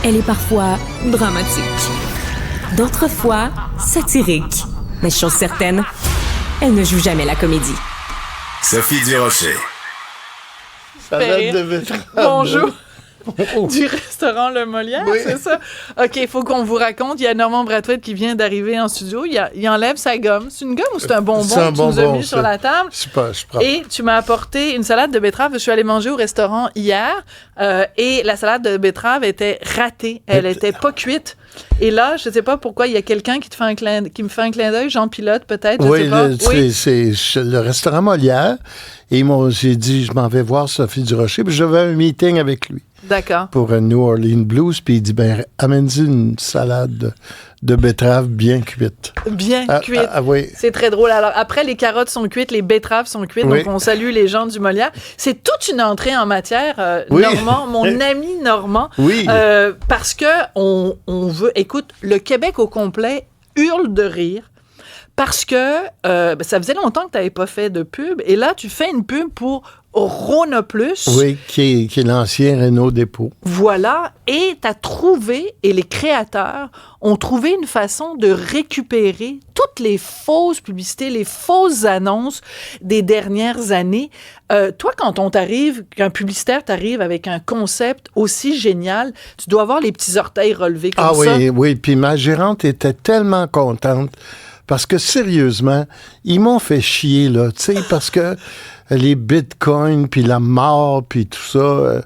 Elle est parfois dramatique, d'autres fois satirique. Mais chose certaine, elle ne joue jamais la comédie. Sophie Durocher. Salade de betterave. Bonjour. Du restaurant Le Molière, oui. C'est ça? OK, il faut qu'on vous raconte. Il y a Normand Brathwaite qui vient d'arriver en studio. Il enlève sa gomme. C'est une gomme ou c'est un bonbon que tu nous as mis sur la table? Je prends. Et tu m'as apporté une salade de betterave. Je suis allée manger au restaurant hier et la salade de betterave était ratée. Elle était pas cuite. Et là, je sais pas pourquoi, il y a quelqu'un qui me fait un clin d'œil, Jean Pilote peut-être, je sais pas. C'est le restaurant Molière. Et j'ai dit, je m'en vais voir Sophie Durocher. Puis j'avais un meeting avec lui. D'accord. Pour un New Orleans Blues. Puis il dit, amène-y une salade de betterave bien cuite. Bien cuite. Oui. C'est très drôle. Alors, après, les carottes sont cuites, les betteraves sont cuites. Oui. Donc, on salue les gens du Molière. C'est toute une entrée en matière, oui. Normand, mon ami Normand. Oui. Parce que on veut... Écoute, le Québec au complet hurle de rire. Parce que ça faisait longtemps que tu n'avais pas fait de pub. Et là, tu fais une pub pour Rona Plus. Oui, qui est l'ancien Renault Dépôt. Voilà. Et tu as trouvé, et les créateurs ont trouvé une façon de récupérer toutes les fausses publicités, les fausses annonces des dernières années. Toi, quand qu'un publicitaire t'arrive avec un concept aussi génial, tu dois avoir les petits orteils relevés comme ça. Ah oui. Puis ma gérante était tellement contente. Parce que, sérieusement, ils m'ont fait chier, là, tu sais, parce que les bitcoins, puis la mort, puis tout ça,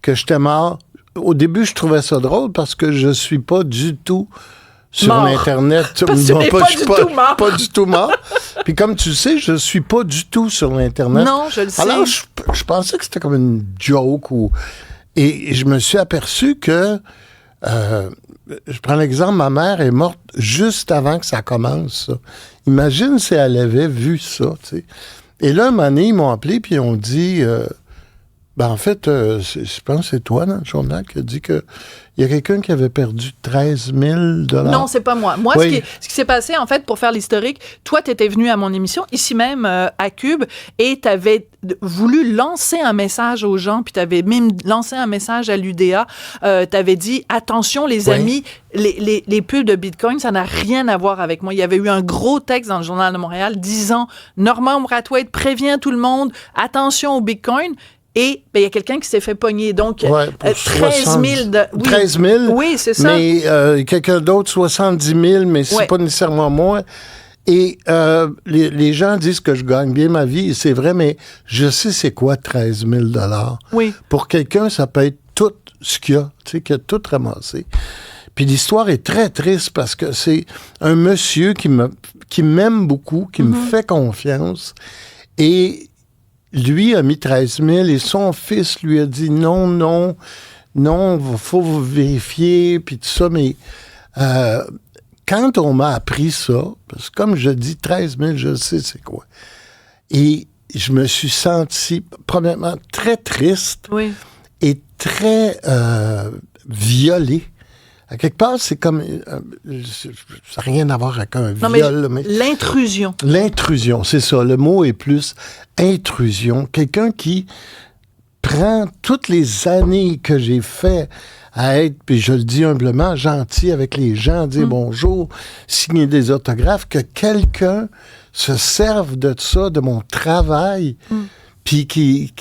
que j'étais mort. Au début, je trouvais ça drôle parce que je suis pas du tout sur l'Internet. Parce que tu n'es pas du tout mort. Puis comme tu sais, je suis pas du tout sur l'Internet. Non, je le sais. Alors, je pensais que c'était comme une joke. Et je me suis aperçu que... je prends l'exemple, ma mère est morte juste avant que ça commence, ça. Imagine si elle avait vu ça, tu sais. Et là, un moment donné, ils m'ont appelé, puis ils ont dit... en fait, je pense que c'est toi, dans le journal, qui a dit qu'il y a quelqu'un qui avait perdu 13 000 $. Non, c'est pas moi. Moi, oui. Ce qui s'est passé, en fait, pour faire l'historique, toi, tu étais venu à mon émission, ici même, à Cube, et tu avais voulu lancer un message aux gens, puis tu avais même lancé un message à l'UDA. Tu avais dit, attention, les amis, les pubs de Bitcoin, ça n'a rien à voir avec moi. Il y avait eu un gros texte dans le Journal de Montréal disant, Normand Brathwaite prévient tout le monde, attention au Bitcoin. Et il y a quelqu'un qui s'est fait pogner. Donc, 13 000... Oui. 13 000? Oui, c'est ça. Mais quelqu'un d'autre, 70 000, mais c'est pas nécessairement moi. Et les gens disent que je gagne bien ma vie. C'est vrai, mais je sais c'est quoi 13 000 $. Oui. Pour quelqu'un, ça peut être tout ce qu'il y a, tu sais, qu'il a tout ramassé. Puis l'histoire est très triste parce que c'est un monsieur qui m'aime beaucoup, qui me fait confiance. Et... lui a mis 13 000 et son fils lui a dit non, il faut vous vérifier, puis tout ça. Mais quand on m'a appris ça, parce que comme je dis, 13 000, je sais c'est quoi. Et je me suis senti, premièrement, très triste et très violé. À quelque part, c'est comme... ça n'a rien à voir avec un viol. Mais l'intrusion. L'intrusion, c'est ça. Le mot est plus intrusion. Quelqu'un qui prend toutes les années que j'ai fait à être, puis je le dis humblement, gentil avec les gens, dire bonjour, signer des autographes, que quelqu'un se serve de ça, de mon travail... puis qui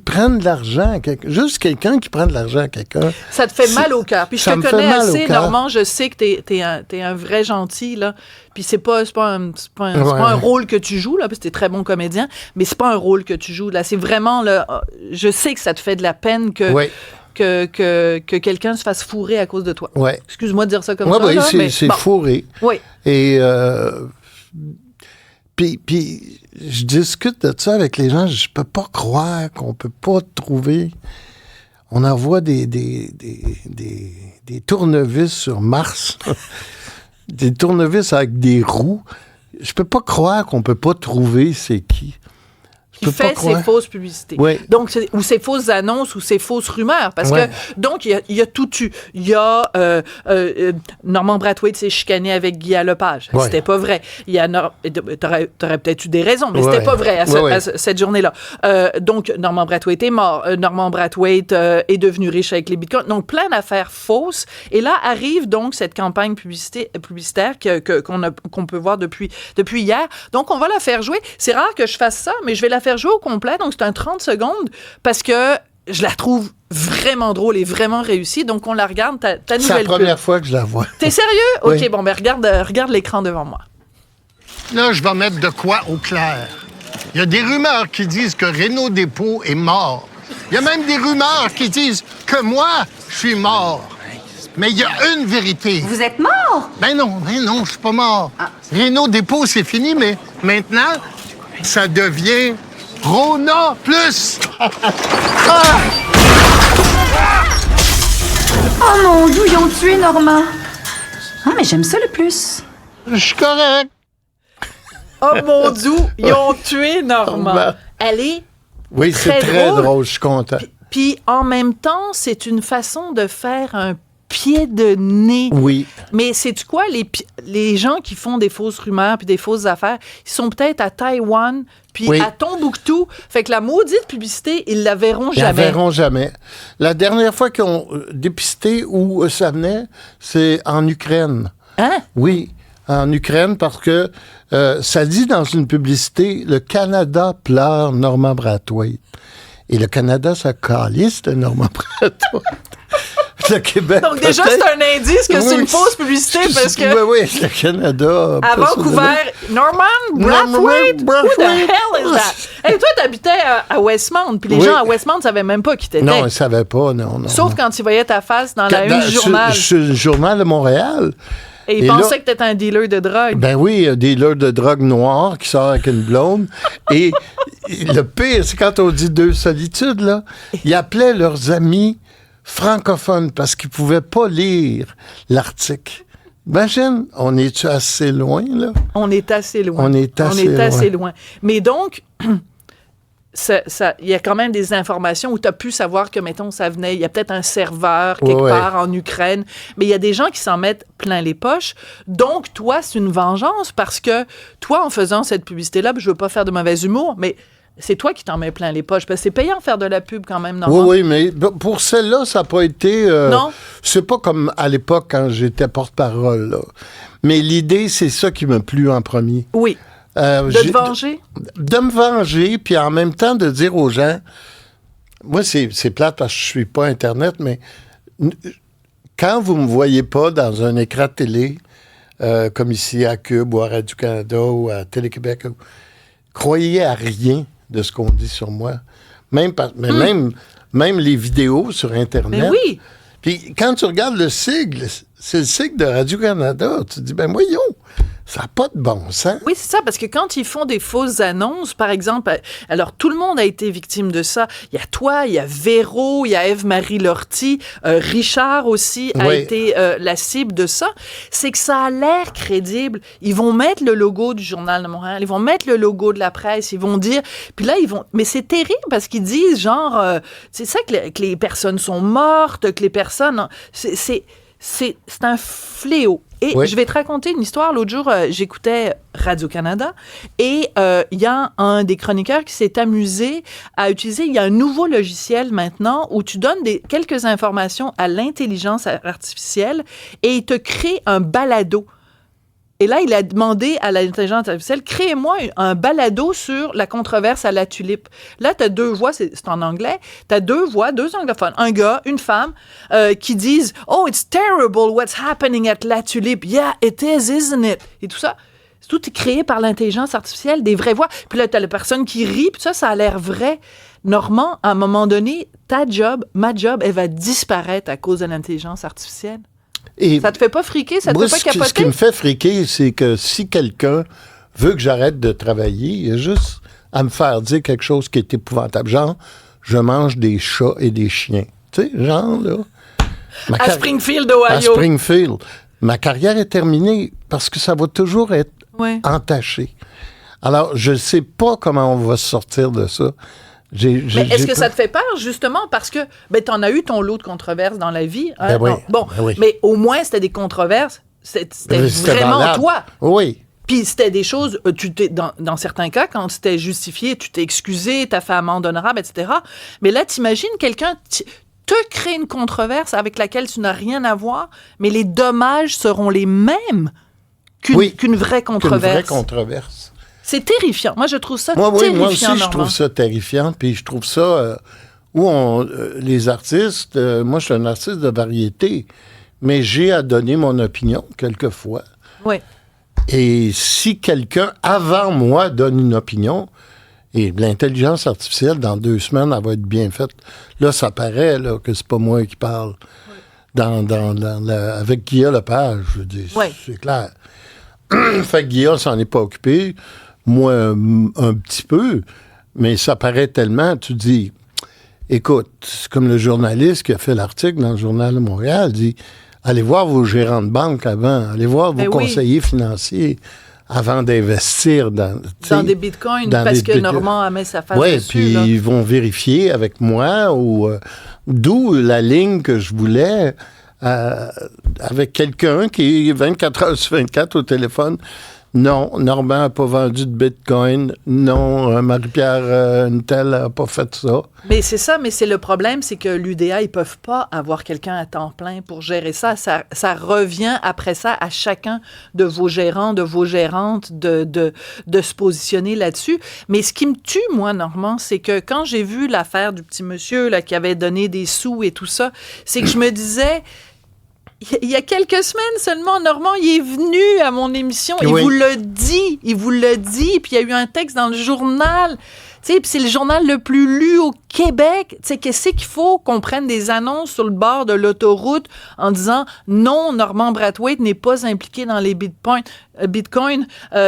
prennent de l'argent. Juste quelqu'un qui prend de l'argent à quelqu'un. Ça te fait mal au cœur. Puis je te connais assez, Normand, je sais que t'es un vrai gentil, là. Puis c'est pas un rôle que tu joues, là, parce que t'es très bon comédien, mais c'est pas un rôle que tu joues, là. C'est vraiment, là, je sais que ça te fait de la peine que quelqu'un se fasse fourrer à cause de toi. Ouais. Excuse-moi de dire ça comme ça. Oui, là, c'est fourré. Oui. Et... Puis, je discute de ça avec les gens. Je peux pas croire qu'on peut pas trouver. On envoie des tournevis sur Mars. Des tournevis avec des roues. Je peux pas croire qu'on peut pas trouver c'est qui. qui fait ces fausses publicités. Oui. Donc, ou ces fausses annonces ou ces fausses rumeurs. Parce que, donc, il y a tout eu. Il y a Normand Brathwaite s'est chicané avec Guy Lepage. Ouais. C'était pas vrai. Il y a t'aurais peut-être eu des raisons, mais c'était pas vrai à cette journée-là. Donc, Normand Brathwaite est mort. Normand Brathwaite est devenu riche avec les bitcoins. Donc, plein d'affaires fausses. Et là arrive donc cette campagne publicitaire qu'on peut voir depuis hier. Donc, on va la faire jouer. C'est rare que je fasse ça, mais je vais la faire jouer au complet. Donc, c'est un 30 secondes parce que je la trouve vraiment drôle et vraiment réussie. Donc, on la regarde, ta nouvelle C'est la première fois que je la vois. T'es sérieux? Oui. OK, bon, ben regarde l'écran devant moi. Là, je vais mettre de quoi au clair. Il y a des rumeurs qui disent que Renaud Despaux est mort. Il y a même des rumeurs qui disent que moi, je suis mort. Mais il y a une vérité. Vous êtes mort? Ben non, je suis pas mort. Renaud Despaux, c'est fini, mais maintenant, ça devient Rona plus. Oh mon Dieu, ils ont tué Normand. Ah, mais j'aime ça le plus. Je suis correct. Oh mon Dieu, ils ont tué Normand. Elle est Oui, c'est très drôle, je suis content. Puis en même temps, c'est une façon de faire un pied de nez. Oui. Mais sais-tu quoi? Les gens qui font des fausses rumeurs puis des fausses affaires, ils sont peut-être à Taïwan puis à Tombouctou. Fait que la maudite publicité, ils la verront jamais. Ils la verront jamais. La dernière fois qu'ils ont dépisté où ça venait, c'est en Ukraine. Hein? Oui, en Ukraine, parce que ça dit dans une publicité, le Canada pleure Normand Brathwaite. Et le Canada, ça calisse de Normand Brathwaite. Le Québec. Donc, déjà, c'est un indice que c'est une fausse publicité parce que. Oui, le Canada. À Vancouver, Normand Brathwaite? Who the hell is that? Hey, toi, t'habitais à Westmount, puis les gens à Westmount ne savaient même pas qui t'étais. Non, ils ne savaient pas, non. Sauf quand ils voyaient ta face dans la une du journal. Sur le journal de Montréal. Et ils pensaient que t'étais un dealer de drogue. Ben oui, un dealer de drogue noire qui sort avec une blonde. Et le pire, c'est quand on dit deux solitudes, là, ils appelaient leurs amis francophones parce qu'ils ne pouvaient pas lire l'article. Imagine, on est-tu assez loin, là? On est assez loin. On est assez loin. Mais donc, il y a quand même des informations où tu as pu savoir que, mettons, ça venait, il y a peut-être un serveur quelque part en Ukraine, mais il y a des gens qui s'en mettent plein les poches. Donc, toi, c'est une vengeance parce que, toi, en faisant cette publicité-là, je veux pas faire de mauvais humour, mais c'est toi qui t'en mets plein les poches. Parce que c'est payant de faire de la pub quand même, normalement. Oui, mais pour celle-là, ça n'a pas été... non. C'est pas comme à l'époque quand j'étais porte-parole, là. Mais l'idée, c'est ça qui m'a plu en premier. Oui. De te venger? De me venger, puis en même temps de dire aux gens... Moi, c'est plate parce que je suis pas Internet, mais quand vous me voyez pas dans un écran de télé, comme ici à Cube ou à Radio-Canada ou à Télé-Québec, croyez à rien de ce qu'on dit sur moi. Même les vidéos sur Internet. Mais oui! Puis quand tu regardes le sigle, c'est le sigle de Radio-Canada. Tu te dis, ben voyons, ça n'a pas de bon sens. Oui, c'est ça, parce que quand ils font des fausses annonces, par exemple, alors tout le monde a été victime de ça. Il y a toi, il y a Véro, il y a Ève-Marie Lortie, Richard aussi a été la cible de ça. C'est que ça a l'air crédible. Ils vont mettre le logo du Journal de Montréal, ils vont mettre le logo de la presse, ils vont dire... Puis là, ils vont... Mais c'est terrible parce qu'ils disent genre... c'est ça que les personnes sont mortes, que les personnes... C'est un fléau. Et je vais te raconter une histoire. L'autre jour, j'écoutais Radio-Canada et il y a un des chroniqueurs qui s'est amusé à utiliser... Il y a un nouveau logiciel maintenant où tu donnes quelques informations à l'intelligence artificielle et il te crée un balado. Et là, il a demandé à l'intelligence artificielle, créez-moi un balado sur la controverse à la tulipe. Là, tu as deux voix, c'est en anglais, tu as deux voix, deux anglophones, un gars, une femme, qui disent, oh, it's terrible what's happening at la tulipe. Yeah, it is, isn't it? Et tout ça. Tout est créé par l'intelligence artificielle, des vraies voix. Puis là, tu as la personne qui rit, puis ça a l'air vrai. Normand, à un moment donné, ma job, elle va disparaître à cause de l'intelligence artificielle. Et ça te fait pas friquer? Ça te fait pas capoter? Ce qui me fait friquer, c'est que si quelqu'un veut que j'arrête de travailler, il y a juste à me faire dire quelque chose qui est épouvantable. Genre, je mange des chats et des chiens. Tu sais, genre, là... À Springfield, Ohio. À Springfield. Ma carrière est terminée parce que ça va toujours être entaché. Alors, je ne sais pas comment on va sortir de ça. Mais est-ce que ça te fait peur, justement, parce que tu en as eu ton lot de controverses dans la vie. Hein? Ben oui, Bon, ben oui. mais au moins, c'était des controverses. C'était vraiment valable. toi. Oui. Puis c'était des choses, dans certains cas, quand c'était justifié, tu t'es excusé, t'as fait amende honorable, etc. Mais là, t'imagines quelqu'un te crée une controverse avec laquelle tu n'as rien à voir, mais les dommages seront les mêmes qu'une vraie controverse. Qu'une vraie controverse. C'est terrifiant. Moi, je trouve ça terrifiant. Oui, moi aussi, je Normand. trouve ça terrifiant. Puis je trouve ça les artistes. Moi, je suis un artiste de variété, mais j'ai à donner mon opinion quelquefois. Oui. Et si quelqu'un avant moi donne une opinion, et l'intelligence artificielle, dans 2 semaines, elle va être bien faite. Là, ça paraît là, que c'est pas moi qui parle. Avec Guillaume Lepage, je veux dire, c'est clair. Fait que Guillaume s'en est pas occupé. Moi, un petit peu. Mais ça paraît tellement, tu dis, écoute, c'est comme le journaliste qui a fait l'article dans le Journal de Montréal, dit, allez voir vos gérants de banque avant, allez voir vos conseillers financiers avant d'investir dans des bitcoins, parce que Normand met sa face dessus. Oui, puis ils vont vérifier avec moi, d'où la ligne que je voulais, avec quelqu'un qui est 24 heures sur 24 au téléphone. Non, Normand n'a pas vendu de bitcoin. Non, Marie-Pierre Untel n'a pas fait ça. Mais c'est ça, mais c'est le problème, c'est que l'UDA, ils ne peuvent pas avoir quelqu'un à temps plein pour gérer ça. Ça revient après ça à chacun de vos gérants, de vos gérantes, de se positionner là-dessus. Mais ce qui me tue, moi, Normand, c'est que quand j'ai vu l'affaire du petit monsieur là, qui avait donné des sous et tout ça, c'est que je me disais... Il y a quelques semaines seulement, Normand, il est venu à mon émission, il vous l'a dit, puis il y a eu un texte dans le journal, tu sais, puis c'est le journal le plus lu au Québec, tu sais, qu'est-ce qu'il faut qu'on prenne des annonces sur le bord de l'autoroute en disant non, Normand Brathwaite n'est pas impliqué dans les bitcoins,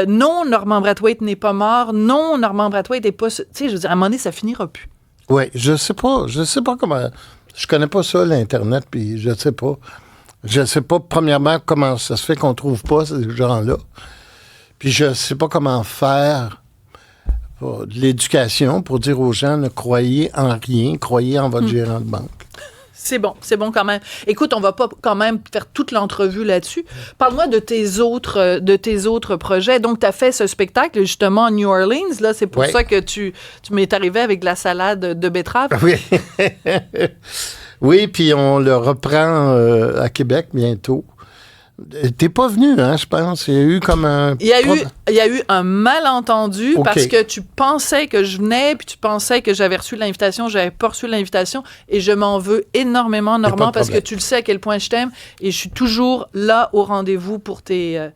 non, Normand Brathwaite n'est pas mort, non, Normand Brathwaite n'est pas, tu sais, je veux dire, à un moment donné, ça finira plus. Oui, je sais pas comment, je connais pas ça, l'Internet, puis je sais pas. Je ne sais pas, premièrement, comment ça se fait qu'on ne trouve pas ces gens-là. Puis je ne sais pas comment faire de l'éducation pour dire aux gens ne croyez en rien, croyez en votre gérant de banque. C'est bon quand même. Écoute, on va pas quand même faire toute l'entrevue là-dessus. Parle-moi de tes autres projets. Donc, tu as fait ce spectacle justement à New Orleans. Là, c'est pour ça que tu m'es arrivé avec de la salade de betterave. Oui. Oui, puis on le reprend à Québec bientôt. T'es pas venu, hein, je pense. Il y a eu comme un... Il y a eu un malentendu parce que tu pensais que je venais, puis tu pensais que j'avais reçu l'invitation, j'avais pas reçu l'invitation, et je m'en veux énormément, Normand, parce que tu le sais à quel point je t'aime, et je suis toujours là au rendez-vous pour tes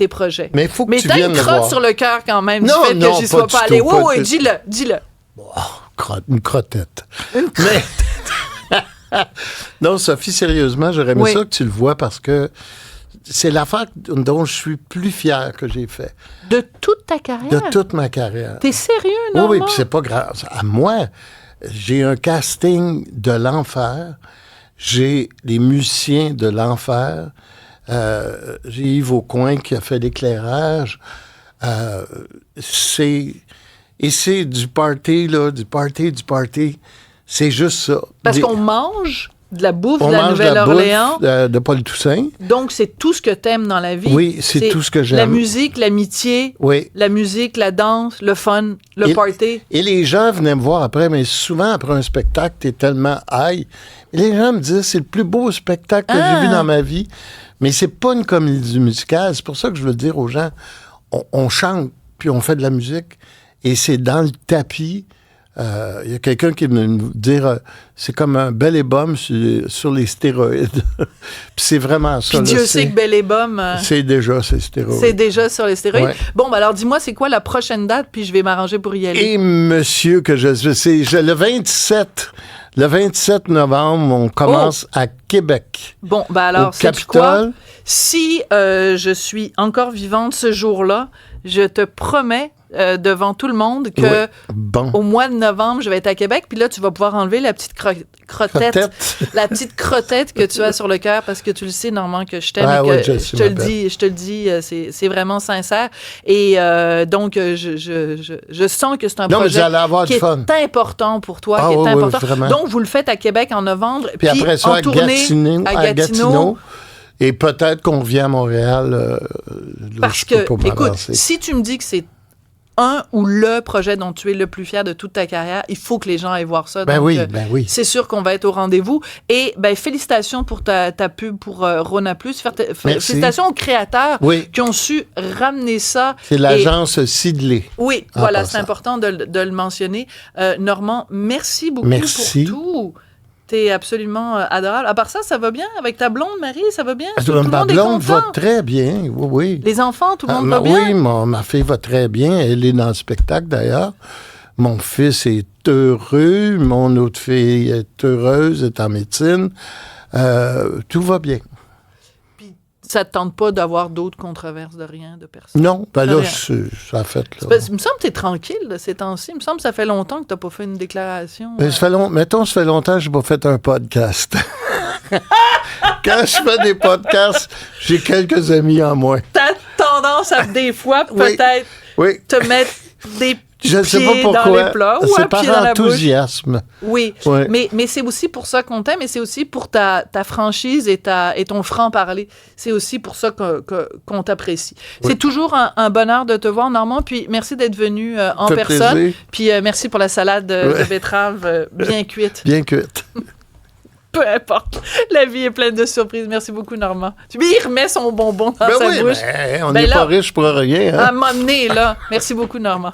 projets. Mais il faut que tu viennes me voir. Mais t'as une crotte sur le cœur quand même du fait que j'y sois pas allé. Oui, dis-le. Une crottette. Non, Sophie, sérieusement, j'aurais aimé ça que tu le vois parce que c'est l'affaire dont je suis plus fier que j'ai fait. De toute ta carrière? De toute ma carrière. T'es sérieux, non? Oui, puis c'est pas grave. À moi, j'ai un casting de l'enfer. J'ai les musiciens de l'enfer. J'ai Yves Aucoin qui a fait l'éclairage. C'est du party, là, du party. C'est juste ça. Parce qu'on mange de la bouffe de la Nouvelle-Orléans. De Paul Toussaint. Donc, c'est tout ce que t'aimes dans la vie. Oui, c'est tout ce que j'aime. La musique, l'amitié, la musique, la danse, le fun, le party. Et les gens venaient me voir après, mais souvent, après un spectacle, t'es tellement high. Et les gens me disent, c'est le plus beau spectacle que j'ai vu dans ma vie. Mais c'est pas une comédie musicale. C'est pour ça que je veux dire aux gens, on chante, puis on fait de la musique, et c'est dans le tapis. Il y a quelqu'un qui me dit c'est comme un Bell et Bum sur les stéroïdes. Puis c'est vraiment ça. Puis Dieu sait que Bell et Bum... c'est déjà ces stéroïdes. C'est déjà sur les stéroïdes. Ouais. Bon, alors dis-moi, c'est quoi la prochaine date, puis je vais m'arranger pour y aller. Et monsieur, que le 27 novembre, on commence à Québec. Bon, alors, c'est quoi? Si je suis encore vivante ce jour-là, je te promets... devant tout le monde que Oui. Bon. au mois de novembre, je vais être à Québec, puis là, tu vas pouvoir enlever la petite crottette, la petite crottette que tu as sur le cœur, parce que tu le sais, Normand, que je t'aime Ah et que oui, je te le dis, c'est vraiment sincère. Et donc, je sens que c'est un Non, mais projet vous allez avoir qui du est fun. important pour toi, Ah qui est oui, oui, important. vraiment. Donc, vous le faites à Québec en novembre, Puis après ça, en à tournée Gatineau. Et peut-être qu'on revient à Montréal. Là, Parce je peux que, pas écoute, m'avancer. si tu me dis que c'est un ou le projet dont tu es le plus fier de toute ta carrière, il faut que les gens aillent voir ça. Ben Donc, oui, ben oui. c'est sûr qu'on va être au rendez-vous. Et ben, félicitations pour ta pub pour Rona Plus. Félicitations aux créateurs Oui. qui ont su ramener ça. C'est l'agence Sidley. Oui, En voilà, passant. c'est important de le mentionner. Normand, merci beaucoup Merci. pour tout. T'es absolument adorable. À part ça va bien avec ta blonde, Marie? Ça va bien? Tout le Ma monde est blonde va content? très bien, oui, oui. Les enfants, tout le monde Ah, va bien? Oui, ma fille va très bien. Elle est dans le spectacle, d'ailleurs. Mon fils est heureux. Mon autre fille est heureuse, est en médecine. Tout va bien. Ça te tente pas d'avoir d'autres controverses de rien, de personne? Non, ben De là, rien. ça a fait. Là. Il me semble que t'es tranquille là, ces temps-ci. Il me semble que ça fait longtemps que t'as pas fait une déclaration. Ben, ça fait longtemps que je n'ai pas fait un podcast. Quand je fais des podcasts, j'ai quelques amis en moins. T'as tendance à, des fois, Oui. peut-être Oui. te mettre des Je ne sais pas pieds dans pourquoi. les plats ou un C'est pied par dans la bouche. enthousiasme. Oui, Ouais. mais c'est aussi pour ça qu'on t'aime, et c'est aussi pour ta franchise et ton franc-parler. C'est aussi pour ça qu'on t'apprécie. Oui. C'est toujours un bonheur de te voir, Normand, puis merci d'être venu en fait personne. plaisir. Puis merci pour la salade de Ouais. betterave bien cuite. Bien cuite. Peu importe. La vie est pleine de surprises. Merci beaucoup, Normand. Puis il remet son bonbon dans Ben sa oui, bouche. ben, on Ben n'est là, pas riche pour rien. À Hein? un moment donné, là. Merci beaucoup, Normand.